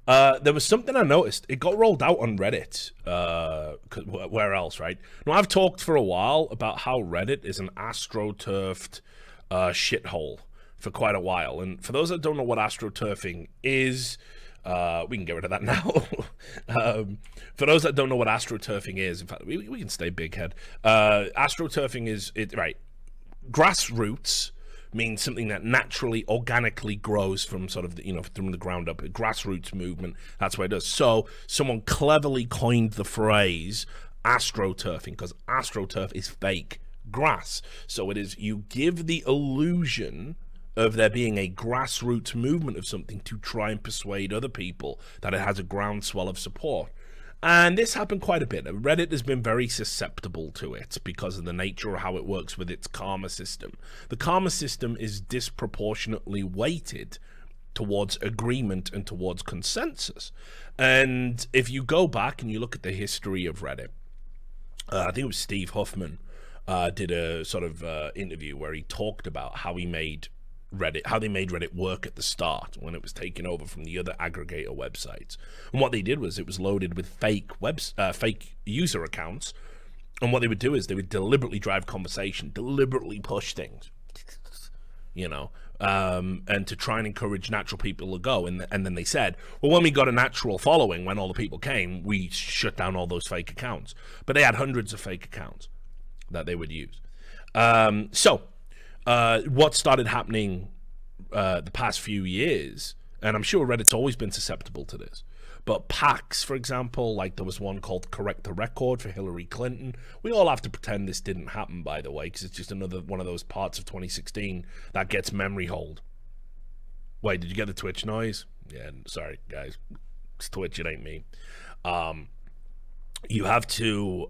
There was something I noticed. It got rolled out on Reddit. Where else, right? Now, I've talked for a while about how Reddit is an astroturfed shithole for quite a while. And for those that don't know what astroturfing is, we can get rid of that now. For those that don't know what astroturfing is, in fact, we can stay big head. Astroturfing is, right, grassroots means something that naturally, organically grows from sort of, from the ground up. A grassroots movement, that's what it does. So someone cleverly coined the phrase astroturfing, because astroturf is fake grass. So it is, you give the illusion of there being a grassroots movement of something to try and persuade other people that it has a groundswell of support. And this happened quite a bit. Reddit has been very susceptible to it because of the nature of how it works with its karma system. The karma system is disproportionately weighted towards agreement and towards consensus. And if you go back and you look at the history of Reddit, I think it was Steve Huffman did a sort of interview where he talked about how he made Reddit, how they made Reddit work at the start when it was taken over from the other aggregator websites. And what they did was it was loaded with fake user accounts, and what they would do is they would deliberately drive conversation, deliberately push things, and to try and encourage natural people to go. And then they said, well, when we got a natural following, when all the people came, we shut down all those fake accounts. But they had hundreds of fake accounts that they would use. What started happening the past few years, and I'm sure Reddit's always been susceptible to this, but PACs, for example, like there was one called Correct the Record for Hillary Clinton. We all have to pretend this didn't happen, by the way, because it's just another one of those parts of 2016 that gets memory hold. Wait, did you get the Twitch noise? Yeah, sorry, guys. It's Twitch, it ain't me. You have to,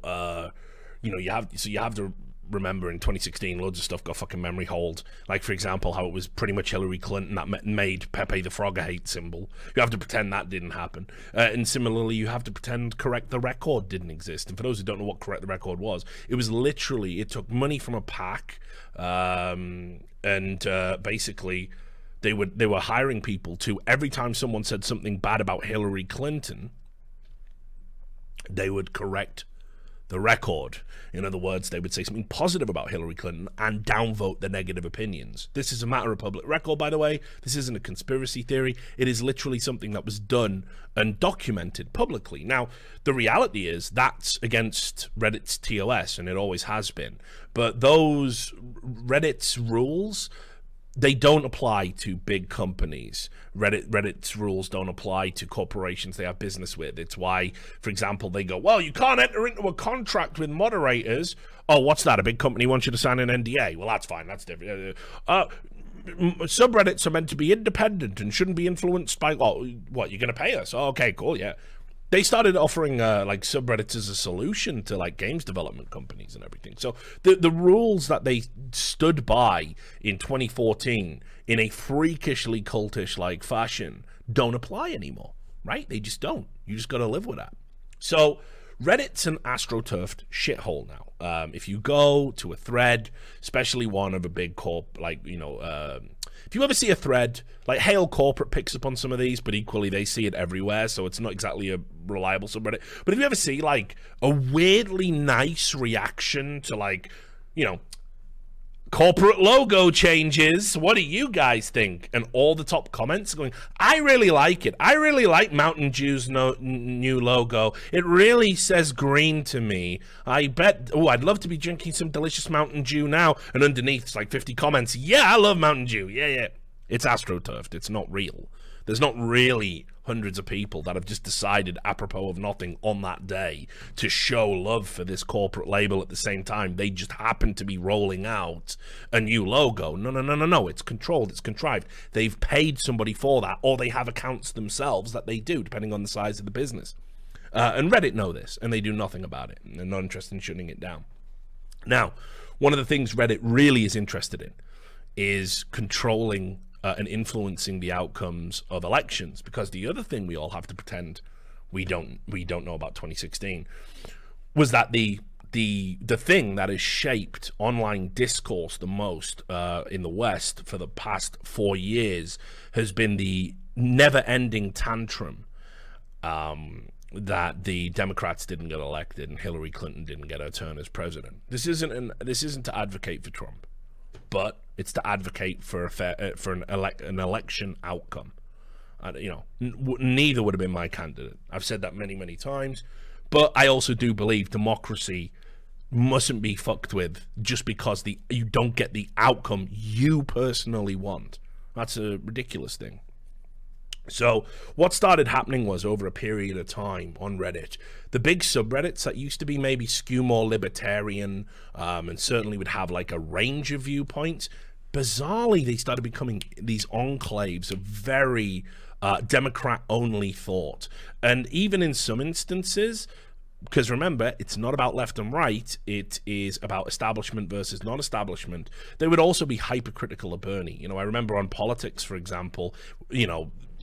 you have to remember in 2016 loads of stuff got fucking memory hold, like for example how it was pretty much Hillary Clinton that made Pepe the Frog a hate symbol. You have to pretend that didn't happen, and similarly you have to pretend Correct the Record didn't exist. And for those who don't know what Correct the Record was, it was literally, it took money from a PAC, and basically they were hiring people to, every time someone said something bad about Hillary Clinton, they would correct the record. In other words, they would say something positive about Hillary Clinton and downvote the negative opinions. This is a matter of public record, by the way. This isn't a conspiracy theory. It is literally something that was done and documented publicly. Now, the reality is that's against Reddit's TOS, and it always has been. But those Reddit's rules, they don't apply to big companies. Reddit's rules don't apply to corporations they have business with. It's why, for example, they go, well, you can't enter into a contract with moderators. Oh, what's that? A big company wants you to sign an NDA. Well, that's fine. That's different. Subreddits are meant to be independent and shouldn't be influenced by, oh, what, you're going to pay us? Oh, okay, cool, yeah. They started offering like subreddits as a solution to like games development companies and everything. So the rules that they stood by in 2014 in a freakishly cultish like fashion don't apply anymore, right? They just don't. You just got to live with that. So Reddit's an astroturfed shithole now. If you go to a thread, especially one of a big corp, like, if you ever see a thread, like Hail Corporate picks up on some of these, but equally they see it everywhere, so it's not exactly a reliable subreddit. But if you ever see like a weirdly nice reaction to like, corporate logo changes, what do you guys think? And all the top comments are going, I really like it. I really like Mountain Dew's new logo. It really says green to me. I bet, oh, I'd love to be drinking some delicious Mountain Dew now. And underneath it's like 50 comments. Yeah, I love Mountain Dew. Yeah, yeah. It's astroturfed. It's not real. There's not really hundreds of people that have just decided, apropos of nothing, on that day to show love for this corporate label at the same time. They just happen to be rolling out a new logo. No. It's controlled. It's contrived. They've paid somebody for that, or they have accounts themselves that they do, depending on the size of the business. And Reddit know this, and they do nothing about it. They're not interested in shutting it down. Now, one of the things Reddit really is interested in is controlling and influencing the outcomes of elections, because the other thing we all have to pretend we don't know about 2016 was that the thing that has shaped online discourse the most in the West for the past 4 years has been the never-ending tantrum that the Democrats didn't get elected and Hillary Clinton didn't get her turn as president. This isn't to advocate for Trump, but it's to advocate for an election outcome. Neither would have been my candidate. I've said that many, many times. But I also do believe democracy mustn't be fucked with just because you don't get the outcome you personally want. That's a ridiculous thing. So what started happening was, over a period of time on Reddit, the big subreddits that used to be maybe skew more libertarian, and certainly would have like a range of viewpoints, bizarrely they started becoming these enclaves of very Democrat-only thought. And even in some instances, because remember, it's not about left and right, it is about establishment versus non-establishment, they would also be hypercritical of Bernie. I remember on politics, for example,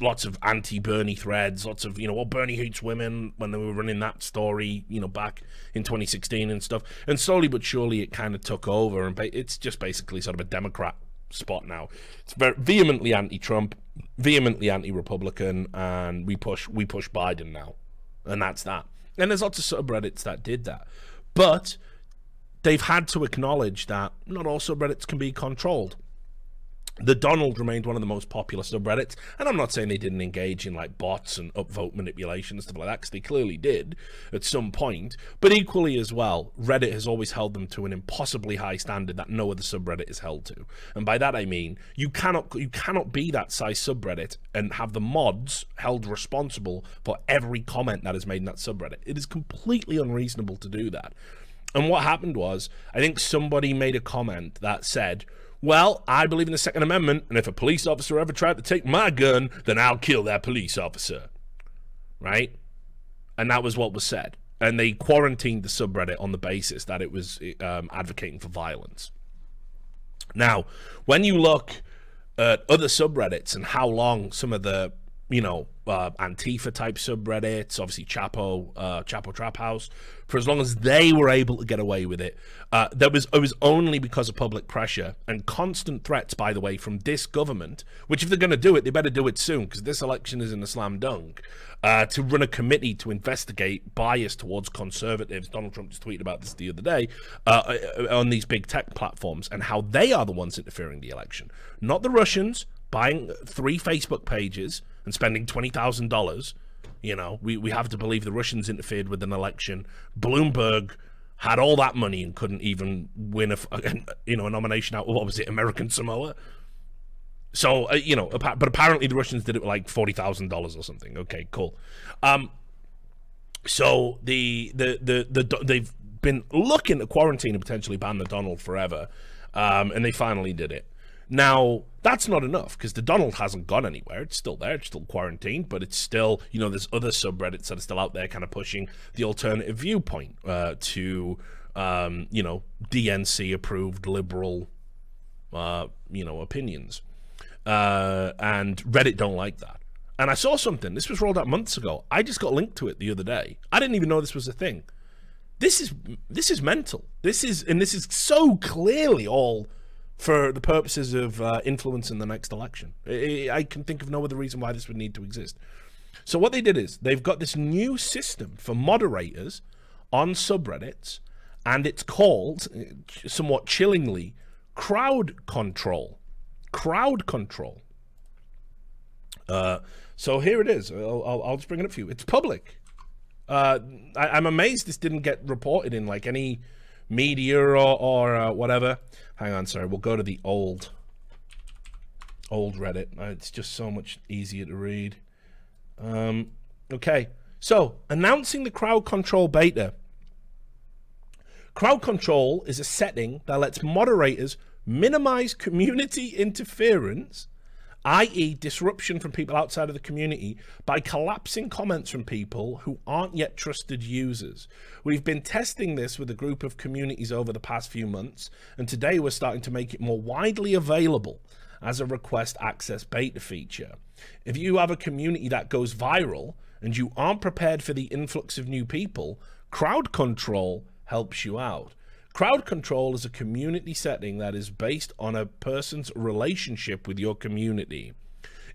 lots of anti-Bernie threads, lots of, well, Bernie hates women, when they were running that story, back in 2016 and stuff. And slowly but surely it kind of took over, and it's just basically sort of a Democrat spot now. It's very vehemently anti-Trump, vehemently anti-Republican, and we push Biden now. And that's that. And there's lots of subreddits that did that. But they've had to acknowledge that not all subreddits can be controlled. The Donald remained one of the most popular subreddits, and I'm not saying they didn't engage in like bots and upvote manipulation and stuff like that, because they clearly did at some point. But equally as well, Reddit has always held them to an impossibly high standard that no other subreddit is held to. And by that I mean you cannot be that size subreddit and have the mods held responsible for every comment that is made in that subreddit. It is completely unreasonable to do that. And what happened was, I think somebody made a comment that said, well, I believe in the Second Amendment, and if a police officer ever tried to take my gun, then I'll kill that police officer. Right? And that was what was said. And they quarantined the subreddit on the basis that it was advocating for violence. Now, when you look at other subreddits and how long some of the, Antifa type subreddits, obviously Chapo Trap House, for as long as they were able to get away with it, it was only because of public pressure and constant threats, by the way, from this government, which if they're going to do it, they better do it soon, because this election isn't a slam dunk, to run a committee to investigate bias towards conservatives. Donald Trump just tweeted about this the other day, on these big tech platforms, and how they are the ones interfering in the election, not the Russians buying 3 Facebook pages and spending $20,000. We have to believe the Russians interfered with an election. Bloomberg had all that money and couldn't even win a nomination out of, what was it, American Samoa? So, but apparently the Russians did it with like $40,000 or something. Okay, cool. So they've been looking to quarantine and potentially ban the Donald forever, and they finally did it. Now, that's not enough, because the Donald hasn't gone anywhere. It's still there. It's still quarantined, but it's still, there's other subreddits that are still out there kind of pushing the alternative viewpoint to, DNC-approved liberal, opinions. And Reddit don't like that. And I saw something. This was rolled out months ago. I just got linked to it the other day. I didn't even know this was a thing. This is mental. This is so clearly all for the purposes of influencing the next election. I can think of no other reason why this would need to exist. So what they did is they've got this new system for moderators on subreddits, and it's called, somewhat chillingly, crowd control. Crowd control. So here it is. I'll just bring it up for you. It's public. I'm amazed this didn't get reported in like any media or whatever. Hang on, sorry. We'll go to the old Reddit. It's just so much easier to read. Okay. So, announcing the crowd control beta. Crowd control is a setting that lets moderators minimize community interference, i.e. disruption from people outside of the community, by collapsing comments from people who aren't yet trusted users. We've been testing this with a group of communities over the past few months, and today we're starting to make it more widely available as a request access beta feature. If you have a community that goes viral and you aren't prepared for the influx of new people, crowd control helps you out. Crowd control is a community setting that is based on a person's relationship with your community.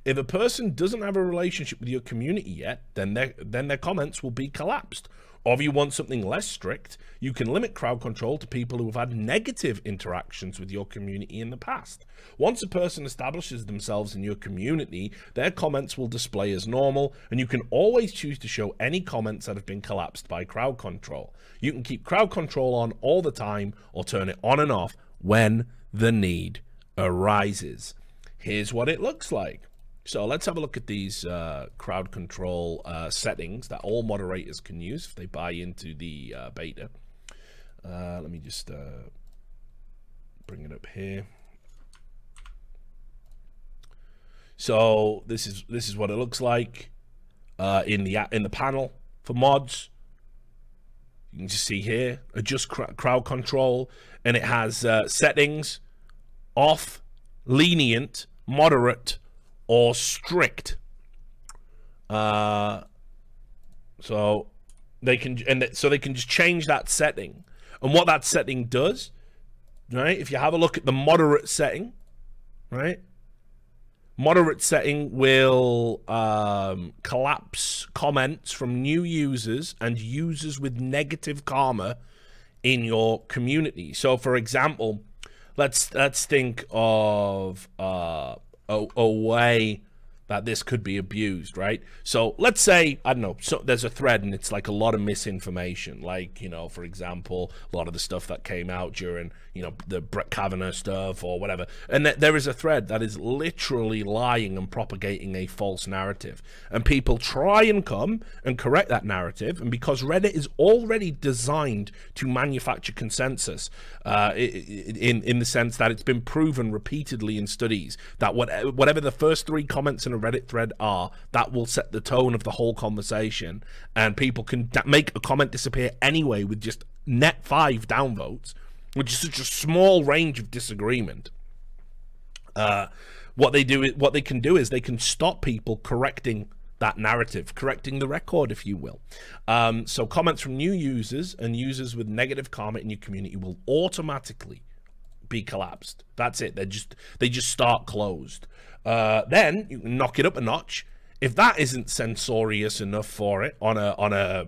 If a person doesn't have a relationship with your community yet, then their comments will be collapsed. Or if you want something less strict, you can limit crowd control to people who have had negative interactions with your community in the past. Once a person establishes themselves in your community, their comments will display as normal, and you can always choose to show any comments that have been collapsed by crowd control. You can keep crowd control on all the time or turn it on and off when the need arises. Here's what it looks like. So let's have a look at these crowd control settings that all moderators can use if they buy into the beta. Let me just bring it up here. So this is what it looks like in the panel for mods. You can just see here, adjust crowd control, and it has settings: off, lenient, moderate, or strict. So they can just change that setting. And what that setting does, right? If you have a look at the moderate setting, right? Moderate setting will collapse comments from new users and users with negative karma in your community. So, for example, let's think of a way that this could be abused, right? So let's say, I don't know, so there's a thread and it's like a lot of misinformation, like, you know, for example, a lot of the stuff that came out during, you know, the Brett Kavanaugh stuff or whatever, and there is a thread that is literally lying and propagating a false narrative, and people try and come and correct that narrative, and because Reddit is already designed to manufacture consensus, in the sense that it's been proven repeatedly in studies that whatever the first 3 comments in a Reddit thread are, that will set the tone of the whole conversation, and people can make a comment disappear anyway with just net 5 downvotes, which is such a small range of disagreement. What they can do is they can stop people correcting that narrative, correcting the record, if you will. So comments from new users and users with negative karma in your community will automatically be collapsed. That's it. They just start closed. Then you can knock it up a notch. If that isn't censorious enough for it on a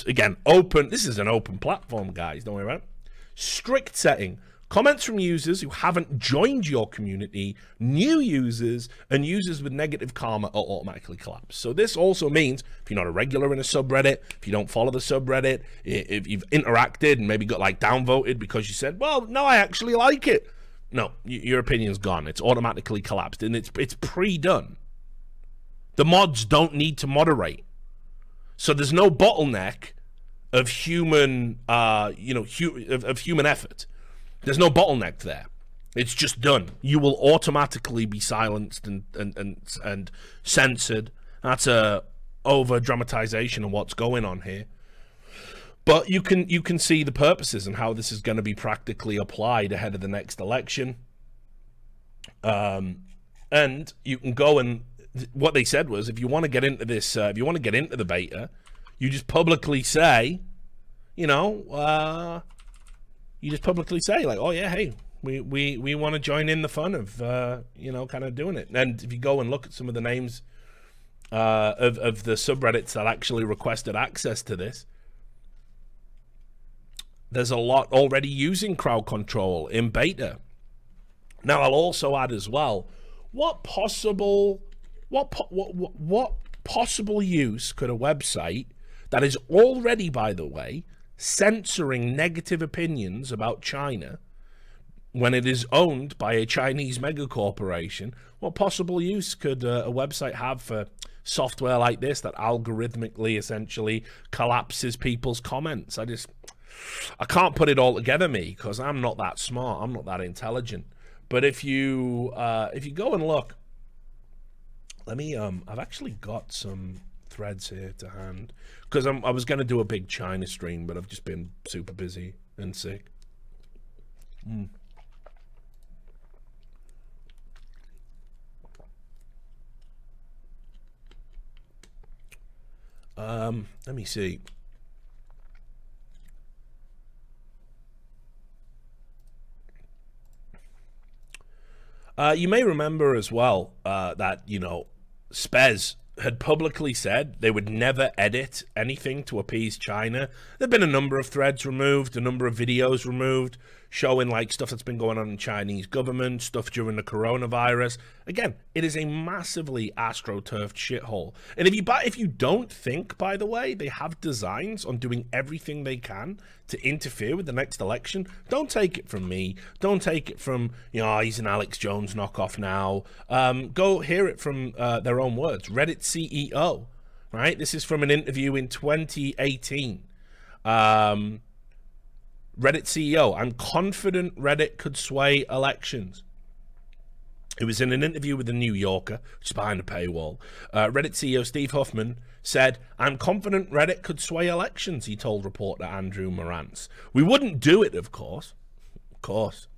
again, open, this is an open platform, guys, don't worry about it. Strict setting: comments from users who haven't joined your community, new users, and users with negative karma are automatically collapsed. So this also means if you're not a regular in a subreddit, if you don't follow the subreddit, if you've interacted and maybe got like downvoted because you said, well, no, I actually like it. No, your opinion's gone. It's automatically collapsed, and it's pre-done. The mods don't need to moderate. So there's no bottleneck of human, of human effort. There's no bottleneck there. It's just done. You will automatically be silenced and censored. That's a over dramatization of what's going on here. But you can see the purposes and how this is going to be practically applied ahead of the next election. And you can go and what they said was, if you want to get into this, if you want to get into the beta, you just publicly say, you just publicly say like, oh yeah, hey, we want to join in the fun of, kind of doing it. And if you go and look at some of the names of the subreddits that actually requested access to this, there's a lot already using crowd control in beta. Now, I'll also add as well, what possible use could a website that is already, by the way, censoring negative opinions about China when it is owned by a Chinese mega corporation, what possible use could a website have for software like this that algorithmically essentially collapses people's comments? I can't put it all together, me, because I'm not that smart, I'm not that intelligent. But if you go and look, let me I've actually got some threads here to hand, because I was going to do a big China stream, but I've just been super busy and sick. Let me see. You may remember as well that, you know, Spez had publicly said they would never edit anything to appease China. There've been a number of threads removed, a number of videos removed, showing like stuff that's been going on in the Chinese government, stuff during the coronavirus. Again, it is a massively astroturfed shithole. And if you don't think, by the way, they have designs on doing everything they can to interfere with the next election, don't take it from me. Don't take it from, you know, he's an Alex Jones knockoff now. Go hear it from their own words. Reddit CEO, right? This is from an interview in 2018. Reddit CEO, I'm confident Reddit could sway elections. It was in an interview with The New Yorker, which is behind a paywall. Reddit CEO Steve Huffman said, I'm confident Reddit could sway elections, he told reporter Andrew Morantz. We wouldn't do it, of course. Of course.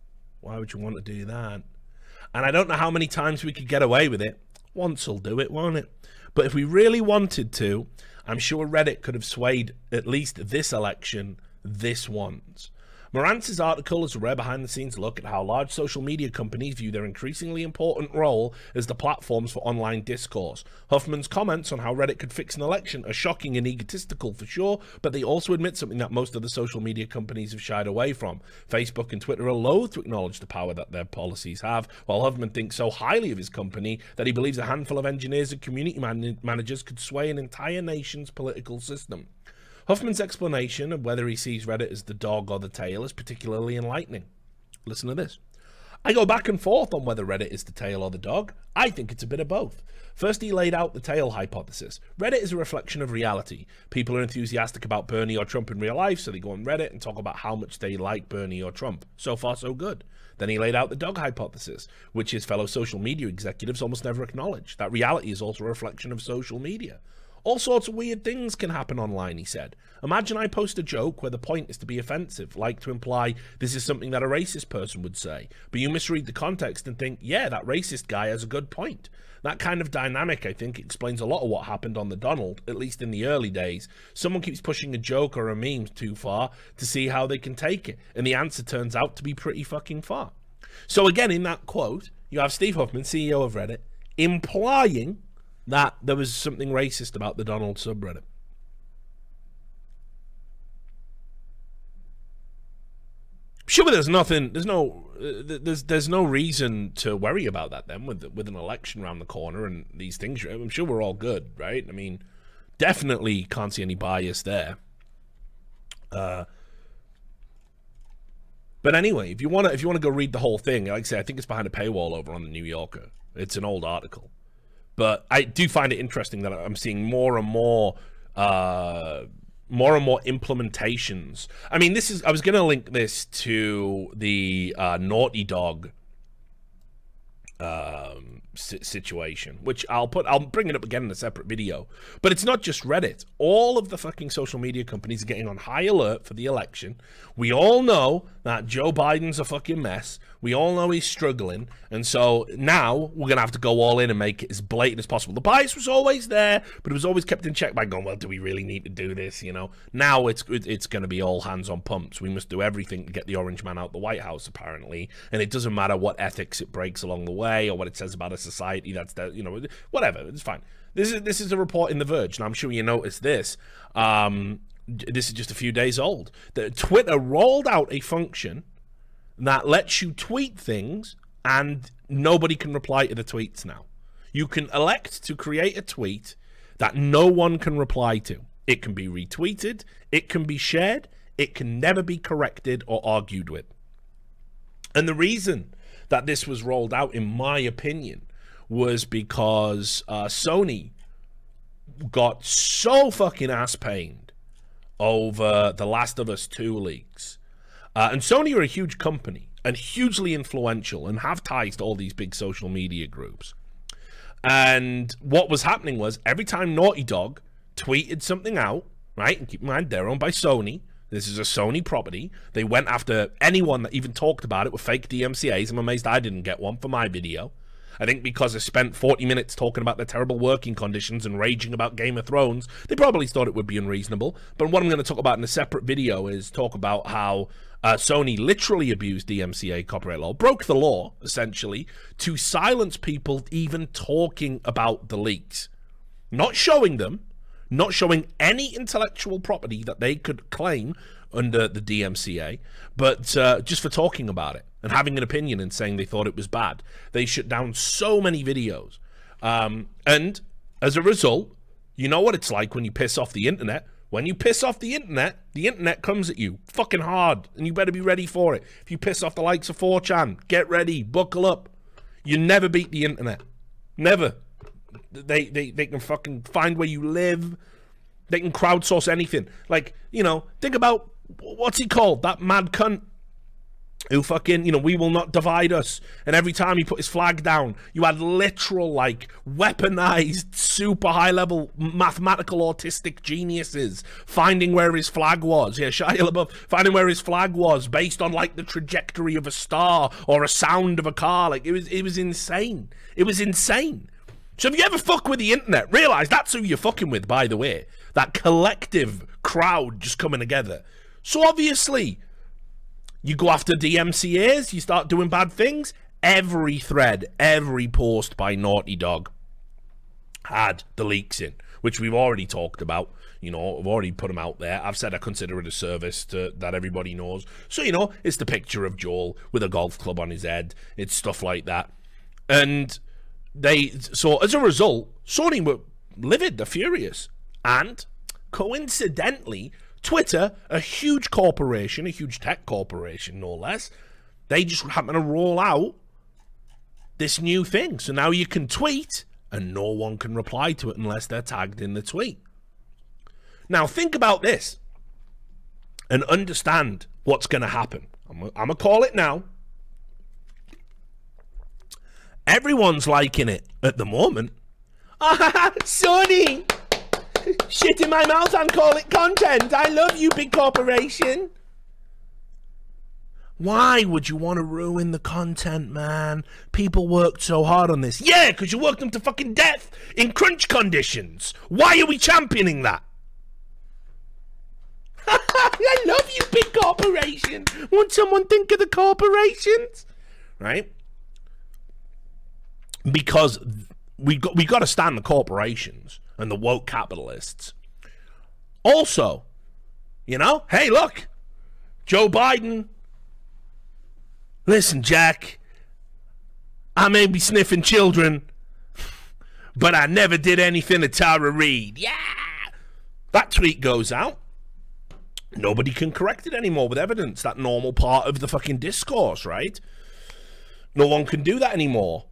Why would you want to do that? And I don't know how many times we could get away with it. Once will do it, won't it? But if we really wanted to, I'm sure Reddit could have swayed at least this election this once. Morantz's article is a rare behind-the-scenes look at how large social media companies view their increasingly important role as the platforms for online discourse. Huffman's comments on how Reddit could fix an election are shocking and egotistical for sure, but they also admit something that most of the social media companies have shied away from. Facebook and Twitter are loath to acknowledge the power that their policies have, while Huffman thinks so highly of his company that he believes a handful of engineers and community managers could sway an entire nation's political system. Huffman's explanation of whether he sees Reddit as the dog or the tail is particularly enlightening. Listen to this. I go back and forth on whether Reddit is the tail or the dog. I think it's a bit of both. First, he laid out the tail hypothesis. Reddit is a reflection of reality. People are enthusiastic about Bernie or Trump in real life, so they go on Reddit and talk about how much they like Bernie or Trump. So far, so good. Then he laid out the dog hypothesis, which his fellow social media executives almost never acknowledge. That reality is also a reflection of social media. All sorts of weird things can happen online, he said. Imagine I post a joke where the point is to be offensive, like to imply this is something that a racist person would say, but you misread the context and think, yeah, that racist guy has a good point. That kind of dynamic, I think, explains a lot of what happened on the Donald, at least in the early days. Someone keeps pushing a joke or a meme too far to see how they can take it, and the answer turns out to be pretty fucking far. So again, in that quote, you have Steve Huffman, CEO of Reddit, implying that there was something racist about the Donald subreddit. Sure, there's no reason to worry about that then with an election around the corner and these things. I'm sure we're all good, right? I mean, definitely can't see any bias there. But anyway, if you want to go read the whole thing, like I say, I think it's behind a paywall over on The New Yorker. It's an old article. But I do find it interesting that I'm seeing more and more implementations. I mean, I was going to link this to the Naughty Dog situation, which I'll bring it up again in a separate video. But it's not just Reddit. All of the fucking social media companies are getting on high alert for the election. We all know that Joe Biden's a fucking mess. We all know he's struggling. And so now we're going to have to go all in and make it as blatant as possible. The bias was always there, but it was always kept in check by going, well, do we really need to do this? You know, now it's going to be all hands on pumps. We must do everything to get the orange man out the White House, apparently. And it doesn't matter what ethics it breaks along the way or what it says about a society that's, you know, whatever. It's fine. This is a report in The Verge, and I'm sure you noticed this. This is just a few days old. Twitter rolled out a function that lets you tweet things and nobody can reply to the tweets now. You can elect to create a tweet that no one can reply to. It can be retweeted, it can be shared, it can never be corrected or argued with. And the reason that this was rolled out, in my opinion, was because Sony got so fucking ass-pained over The Last of Us 2 leaks. And Sony are a huge company and hugely influential and have ties to all these big social media groups. And what was happening was every time Naughty Dog tweeted something out, right, and keep in mind they're owned by Sony, this is a Sony property, they went after anyone that even talked about it with fake DMCAs. I'm amazed I didn't get one for my video. I think because I spent 40 minutes talking about the terrible working conditions and raging about Game of Thrones, they probably thought it would be unreasonable. But what I'm going to talk about in a separate video is talk about how Sony literally abused DMCA copyright law, broke the law, essentially, to silence people even talking about the leaks. Not showing them, not showing any intellectual property that they could claim under the DMCA, but just for talking about it and having an opinion and saying they thought it was bad. They shut down so many videos. And as a result, you know what it's like when you piss off the internet. When you piss off the internet comes at you fucking hard, and you better be ready for it. If you piss off the likes of 4chan, get ready, buckle up. You never beat the internet. Never. They can fucking find where you live. They can crowdsource anything. Like, you know, think about, what's he called? That mad cunt who fucking, you know, we will not divide us. And every time he put his flag down, you had literal, like, weaponized, super high-level mathematical autistic geniuses finding where his flag was. Yeah, Shia LaBeouf, finding where his flag was based on, like, the trajectory of a star or a sound of a car. Like, it was insane. It was insane. So if you ever fuck with the internet, realize that's who you're fucking with, by the way. That collective crowd just coming together. So obviously, you go after DMCAs, you start doing bad things. Every thread, every post by Naughty Dog had the leaks in, which we've already talked about. You know, I've already put them out there. I've said I consider it a service that everybody knows. So, you know, it's the picture of Joel with a golf club on his head. It's stuff like that. And so as a result, Sony were livid, they're furious. And coincidentally, Twitter, a huge corporation, a huge tech corporation, no less, they just happen to roll out this new thing. So now you can tweet and no one can reply to it unless they're tagged in the tweet. Now think about this and understand what's going to happen. I'm going to call it now. Everyone's liking it at the moment. Ah, Sony! Shit in my mouth and call it content. I love you, big corporation. Why would you want to ruin the content, man? People worked so hard on this. Yeah, because you worked them to fucking death in crunch conditions. Why are we championing that? I love you, big corporation. Won't someone think of the corporations? Right? Because we got to stand the corporations and the woke capitalists. Also, you know, hey, look, Joe Biden. Listen, Jack, I may be sniffing children, but I never did anything to Tara Reid. Yeah! That tweet goes out. Nobody can correct it anymore with evidence. That normal part of the fucking discourse, right? No one can do that anymore.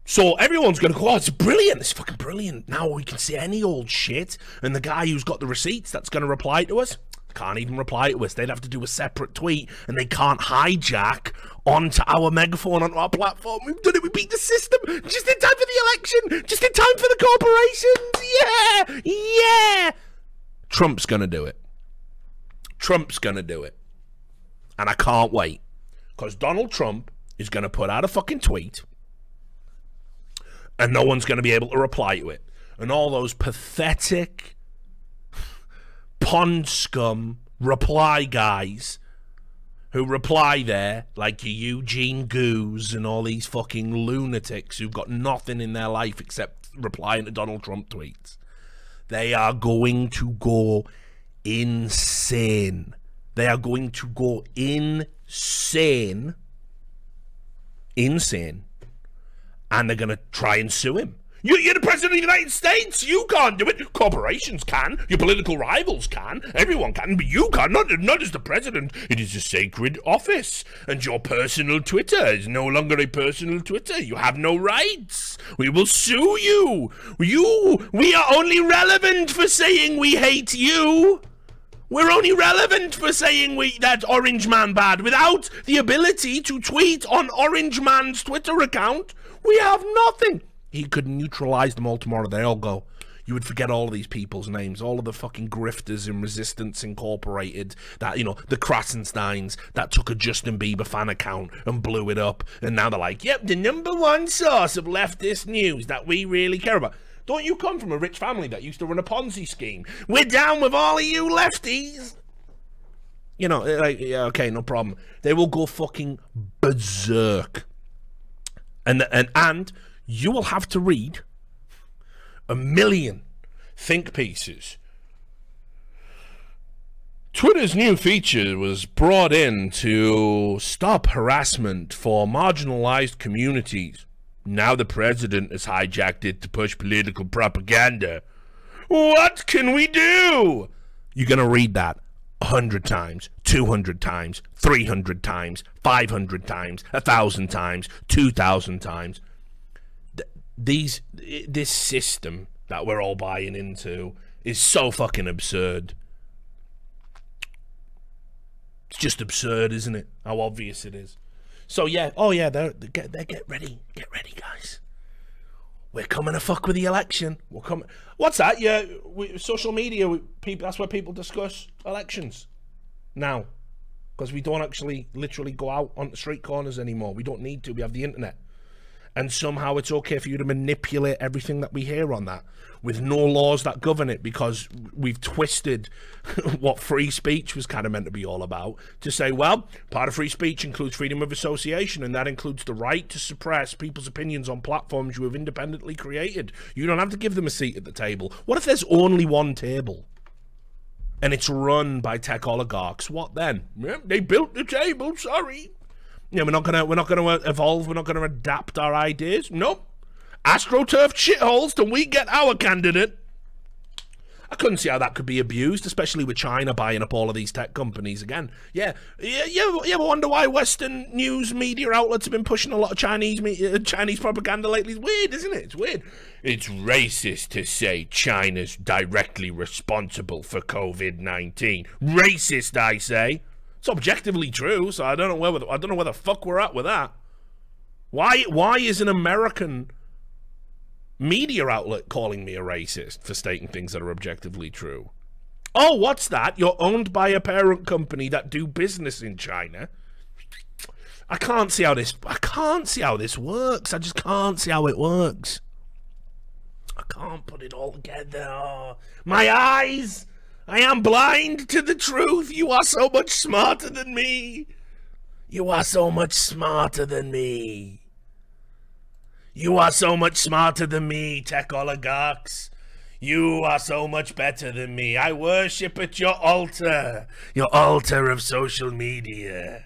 So everyone's going to go, oh, it's brilliant. It's fucking brilliant. Now we can see any old shit. And the guy who's got the receipts that's going to reply to us can't even reply to us. They'd have to do a separate tweet. And they can't hijack onto our megaphone, onto our platform. We've done it. We beat the system. Just in time for the election. Just in time for the corporations. Yeah. Yeah. Trump's going to do it. Trump's going to do it. And I can't wait. Because Donald Trump is going to put out a fucking tweet. And no one's going to be able to reply to it. And all those pathetic pond scum reply guys who reply there, like your Eugene Goos and all these fucking lunatics who've got nothing in their life except replying to Donald Trump tweets. They are going to go insane. They are going to go insane. Insane. And they're going to try and sue him. You're the president of the United States. You can't do it. Corporations can. Your political rivals can. Everyone can. But you can't. Not as the president. It is a sacred office. And your personal Twitter is no longer a personal Twitter. You have no rights. We will sue you. We are only relevant for saying we hate you. We're only relevant for saying that Orange Man bad. Without the ability to tweet on Orange Man's Twitter account, we have nothing. He could neutralize them all tomorrow. They all go, you would forget all of these people's names, all of the fucking grifters in Resistance Incorporated, that, you know, the Krasensteins that took a Justin Bieber fan account and blew it up, and now they're like, yep, the #1 source of leftist news that we really care about. Don't you come from a rich family that used to run a Ponzi scheme? We're down with all of you lefties. You know, like, yeah, okay, no problem. They will go fucking berserk. And you will have to read 1 million think pieces. Twitter's new feature was brought in to stop harassment for marginalized communities. Now the president has hijacked it to push political propaganda. What can we do? You're going to read that 100 times, 200 times, 300 times, 500 times, 1,000 times, 2,000 times. This system that we're all buying into is so fucking absurd. It's just absurd, isn't it? How obvious it is. So yeah, oh yeah, get ready, guys. We're coming to fuck with the election. We're coming. What's that? Yeah, social media. People. That's where people discuss elections now, because we don't actually literally go out on the street corners anymore. We don't need to. We have the internet, and somehow it's okay for you to manipulate everything that we hear on that, with no laws that govern it, because we've twisted what free speech was kind of meant to be all about to say, well, part of free speech includes freedom of association, and that includes the right to suppress people's opinions on platforms you have independently created. You don't have to give them a seat at the table. What if there's only one table and it's run by tech oligarchs? What then? Yeah, they built the table, sorry. Yeah, we're not gonna evolve, we're not gonna adapt our ideas. Nope. AstroTurf shitholes till we get our candidate. I couldn't see how that could be abused, especially with China buying up all of these tech companies again. Yeah, you ever wonder why Western news media outlets have been pushing a lot of Chinese propaganda lately? It's weird, isn't it? It's weird. It's racist to say China's directly responsible for COVID-19. Racist, I say. It's objectively true, so I don't know where the fuck we're at with that. Why is an American media outlet calling me a racist for stating things that are objectively true? Oh, what's that? You're owned by a parent company that do business in China. I can't see how this works. I just can't see how it works. I can't put it all together. Oh, my eyes! I am blind to the truth. You are so much smarter than me. You are so much smarter than me. You are so much smarter than me, tech oligarchs. You are so much better than me. I worship at your altar of social media.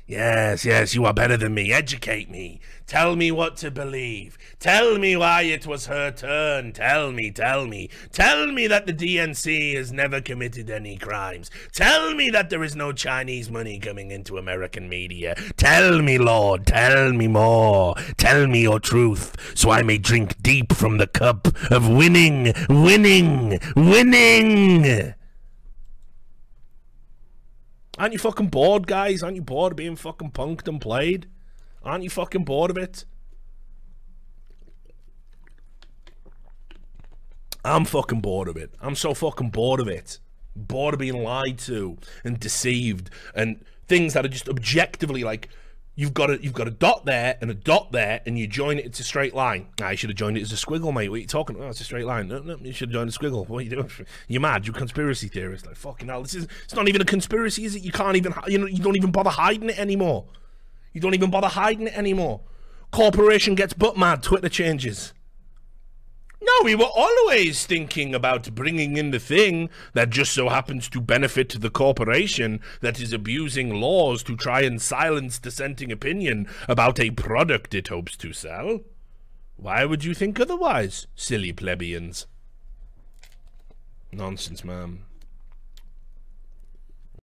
Yes, you are better than me. Educate me. Tell me what to believe. Tell me why it was her turn. Tell me. Tell me that the DNC has never committed any crimes. Tell me that there is no Chinese money coming into American media. Tell me, Lord. Tell me more. Tell me your truth, so I may drink deep from the cup of winning. Aren't you fucking bored, guys? Aren't you bored of being fucking punked and played? Aren't you fucking bored of it? I'm fucking bored of it. I'm so fucking bored of it. Bored of being lied to and deceived and things that are just objectively like, you've got a dot there and a dot there, and you join it, it's a straight line. Nah, you should have joined it as a squiggle, mate. What are you talking about? Oh, it's a straight line. No, you should have joined a squiggle. What are you doing? You're mad. You're a conspiracy theorist. Like, fucking hell. It's not even a conspiracy, is it? You can't even, you don't even bother hiding it anymore. You don't even bother hiding it anymore. Corporation gets butt mad, Twitter changes. No, we were always thinking about bringing in the thing that just so happens to benefit the corporation that is abusing laws to try and silence dissenting opinion about a product it hopes to sell. Why would you think otherwise, silly plebeians? Nonsense, man.